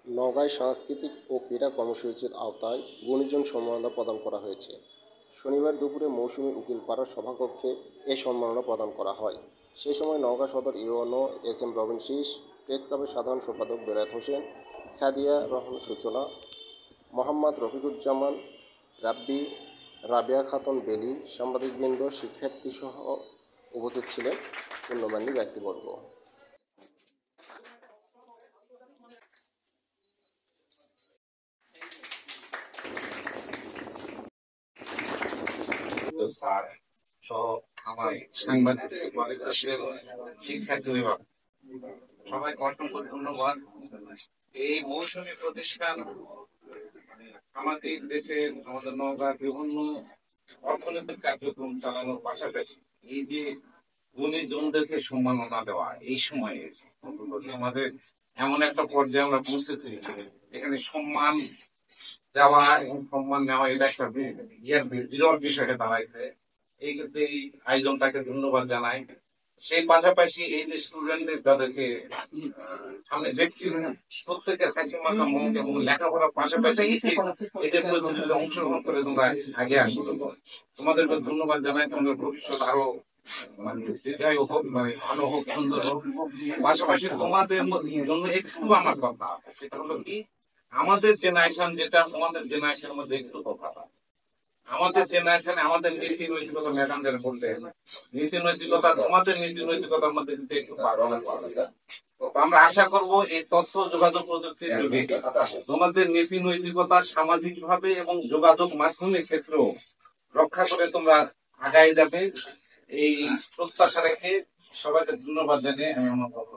নওগাঁয় সাংস্কৃতিক ও ক্রীড়া কর্মসূচির আওতায় গুণীজন সম্মাননা প্রদান করা হয়েছে। শনিবার দুপুরে মৌসুমী উকিলপাড়ার সভাকক্ষে এ সম্মাননা প্রদান করা হয়। সে সময় নওগাঁ সদর ইউএনও এস এম রবিন শীষ, প্রেস ক্লাবের সাধারণ সম্পাদক বেলায়েত হোসেন, সাদিয়া রহমান সূচনা, মোহাম্মদ রফিকুজ্জামান রাব্বি, রাবেয়া খাতুন বেলি, সাংবাদিকবৃন্দ, শিক্ষার্থীসহ উপস্থিত ছিলেন গণ্যমান্য ব্যক্তিবর্গ। স্যার সহ আমার সাংবাদিক শিক্ষার্থী বিভাগ সবাইকে অসংখ্য ধন্যবাদ। এই মৌসুমী প্রতিষ্ঠান আমাদের দেশে আমাদের নওগাঁর বিভিন্ন অর্থনৈতিক কার্যক্রম চালানোর পাশাপাশি এই যে গুণীজনদেরকে সম্মাননা দেওয়া এই সময়ে আমাদের এমন একটা পর্যায়ে আমরা পৌঁছেছি এখানে সম্মান দেওয়া এবং সম্মান নেওয়া এটা একটা বিরল বিষয়ে দাঁড়াইছে। এই ক্ষেত্রে এই আয়োজনটাকে ধন্যবাদ জানাই। সেই পাশাপাশি এই যে স্টুডেন্টদের যাদেরকে সামনে দেখছি প্রত্যেকের হাসি মাথা মন এবং লেখাপড়ার পাশাপাশি এদের প্রতিযোগিতায় অংশগ্রহণ করে তোমরা আগে আসছো, তোমাদেরকে ধন্যবাদ জানাই। তোমাদের ভবিষ্যৎ আরো মানে দীর্ঘায়ু হোক, মানে ভালো হোক, সুন্দর হোক। পাশাপাশি তোমাদের জন্য একটু আমার কথা আছে, সেটা হলো কি আমাদের জেনারেশন যেটা তোমাদের জেনারেশনের মধ্যে একটু তফাৎ আছে। আমাদের জেনারেশনে আমাদের নীতি নৈতিকতা ম্যাডামদের বললেন, নীতি নৈতিকতা তোমাদের নীতি নৈতিকতার মধ্যে কিন্তু একটু পারদর্শী পাওয়া যায়। আমরা আশা করব এই তথ্য যোগাযোগ প্রযুক্তির যুগে তোমাদের নীতি নৈতিকতা সামাজিক ভাবে এবং যোগাযোগ মাধ্যমের ক্ষেত্রেও রক্ষা করে তোমরা আগায় যাবে। এই প্রত্যাশা রেখে সবাইকে ধন্যবাদ জানিয়ে আমি আমার কথা